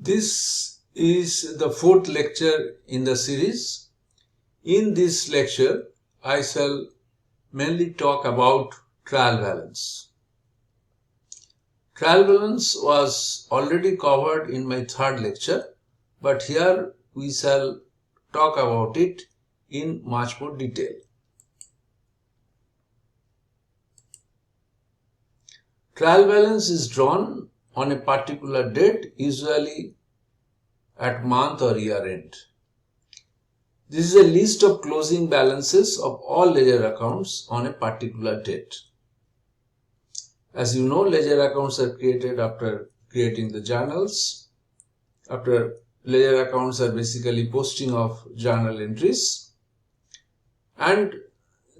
This is the fourth lecture in the series. In this lecture, I shall mainly talk about trial balance. Trial balance was already covered in my third lecture, but here we shall talk about it in much more detail. Trial balance is drawn on a particular date, usually at month or year end. This is a list of closing balances of all ledger accounts on a particular date. As you know, ledger accounts are created after creating the journals. Ledger accounts are basically posting of journal entries, and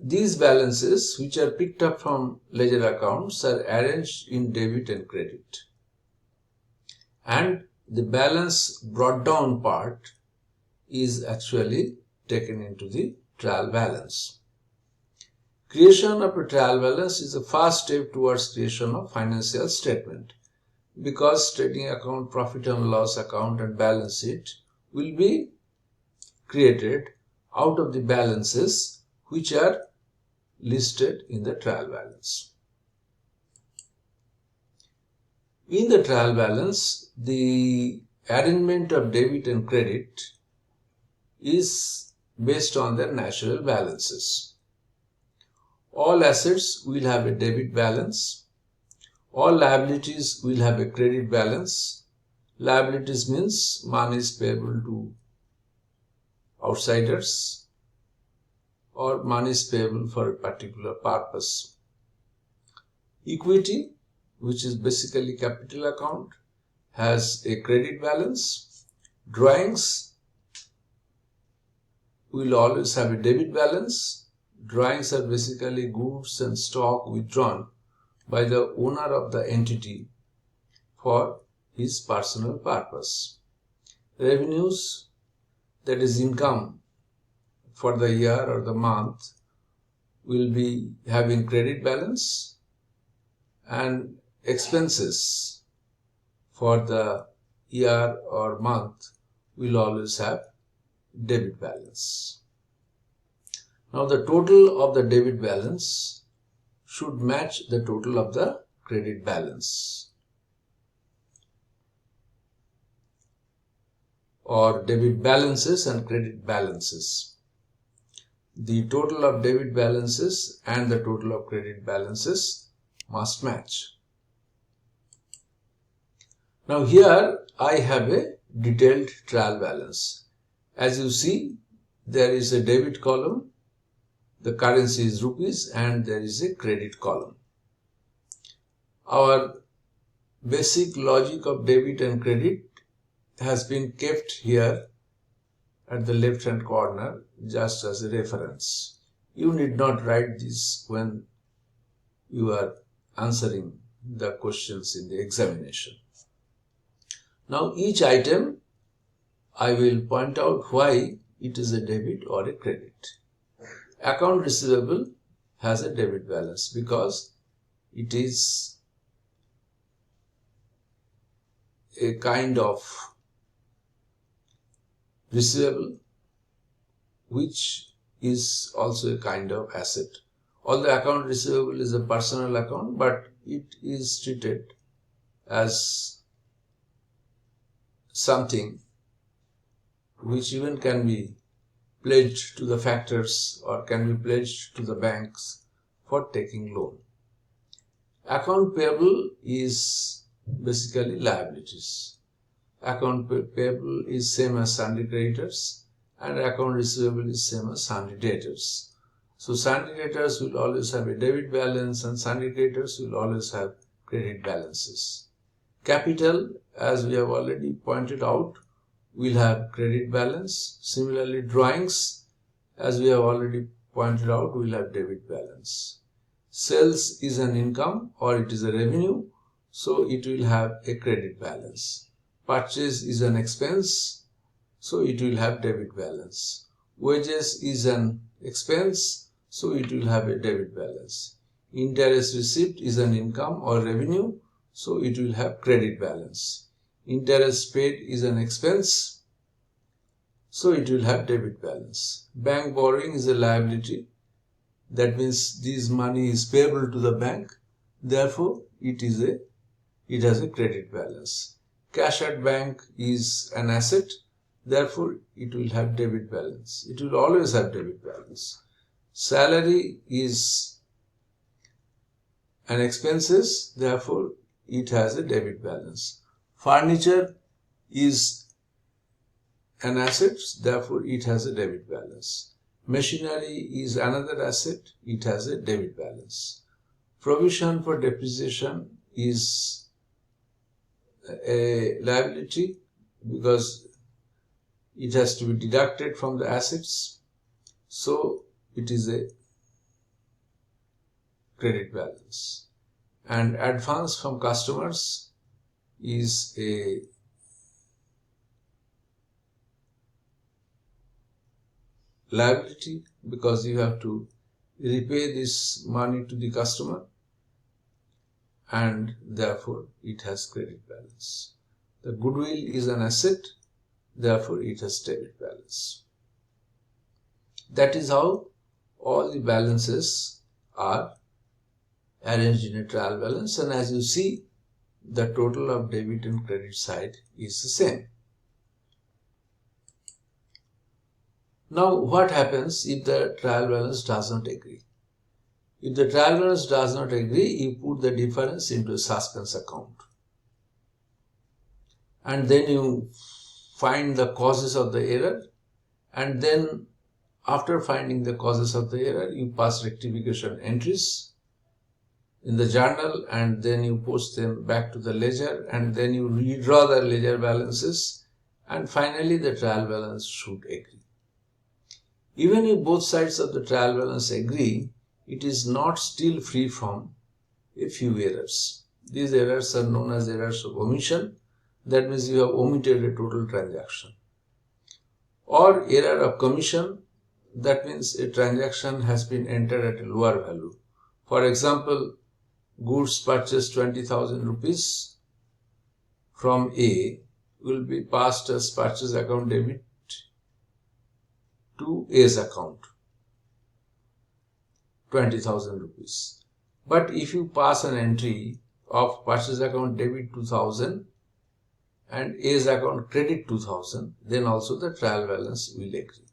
these balances which are picked up from ledger accounts are arranged in debit and credit, and the balance brought down part is actually taken into the trial balance. Creation of a trial balance is the first step towards creation of financial statement, because trading account, profit and loss account and balance sheet will be created out of the balances which are listed in the trial balance. In the trial balance, the arrangement of debit and credit is based on their natural balances. All assets will have a debit balance. All liabilities will have a credit balance. Liabilities means money is payable to outsiders or money is payable for a particular purpose. Equity, which is basically capital account, has a credit balance. Drawings will always have a debit balance. Drawings are basically goods and stock withdrawn by the owner of the entity for his personal purpose. Revenues, that is income for the year or the month, will be having credit balance, and expenses for the year or month will always have debit balance. Now the total of the debit balance should match the total of the credit balance, or debit balances and credit balances. The total of debit balances and the total of credit balances must match. Now here I have a detailed trial balance. As you see, there is a debit column, the currency is rupees, and there is a credit column. Our basic logic of debit and credit has been kept here at the left hand corner just as a reference. You need not write this when you are answering the questions in the examination. Now each item I will point out why it is a debit or a credit. Account receivable has a debit balance because it is a kind of receivable which is also a kind of asset. Although account receivable is a personal account, but it is treated as something which even can be pledged to the factors or can be pledged to the banks for taking loan. Account payable is basically liabilities. Account payable is same as sundry creditors, and account receivable is same as sundry debtors. So sundry debtors will always have a debit balance and sundry creditors will always have credit balances. Capital, as we have already pointed out, will have credit balance. Similarly, drawings, as we have already pointed out, will have debit balance. Sales is an income or it is a revenue, so it will have a credit balance. Purchase is an expense, so it will have debit balance. Wages is an expense, so it will have a debit balance. Interest received is an income or revenue, so it will have credit balance. interest paid is an expense, so it will have debit balance. Bank borrowing is a liability, that means this money is payable to the bank, therefore it has a credit balance. Cash at bank is an asset, therefore it will have debit balance. It will always have debit balance. Salary is an expenses, therefore it has a debit balance. Furniture is an asset, therefore it has a debit balance. Machinery is another asset, it has a debit balance. Provision for depreciation is a liability because it has to be deducted from the assets, so it is a credit balance. And advance from customers is a liability because you have to repay this money to the customer, and therefore it has credit balance. The goodwill is an asset, therefore it has debit balance. That is how all the balances are arranged in a trial balance, and as you see, the total of debit and credit side is the same. Now what happens if the trial balance does not agree? If the trial balance does not agree, you put the difference into a suspense account. And then you find the causes of the error, and then after finding the causes of the error, you pass rectification entries in the journal, and then you post them back to the ledger, and then you redraw the ledger balances, and finally the trial balance should agree. Even if both sides of the trial balance agree, it is not still free from a few errors. These errors are known as errors of omission. That means you have omitted a total transaction. Or error of commission. That means a transaction has been entered at a lower value. For example, goods purchased 20,000 rupees from A will be passed as purchase account debit to A's account, 20,000 rupees. But if you pass an entry of purchase account debit 2,000 and A's account credit 2,000, then also the trial balance will agree.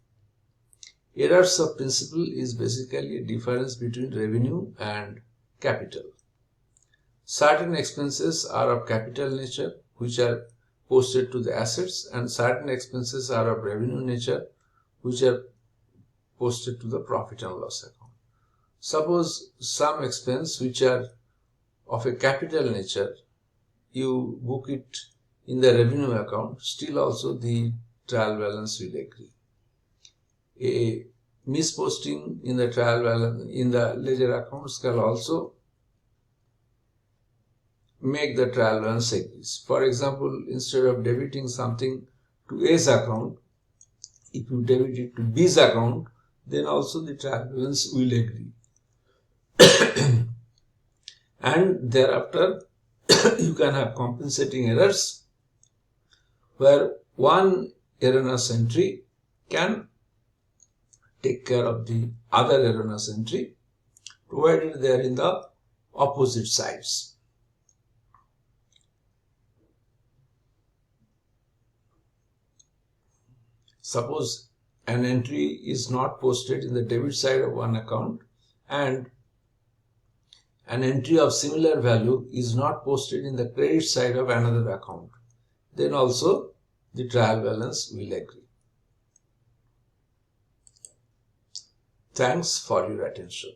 Errors of principle is basically a difference between revenue and capital. Certain expenses are of capital nature, which are posted to the assets, and certain expenses are of revenue nature, which are posted to the profit and loss account. Suppose some expense which are of a capital nature, you book it in the revenue account, still also the trial balance will agree. A misposting in the trial balance in the ledger accounts can also make the trial balance agree. For example, instead of debiting something to A's account, if you debit it to B's account, then also the trial balance will agree. And thereafter, you can have compensating errors where one erroneous entry can take care of the other erroneous entry, provided they are in the opposite sides. Suppose an entry is not posted in the debit side of one account and an entry of similar value is not posted in the credit side of another account, then also the trial balance will agree. Thanks for your attention.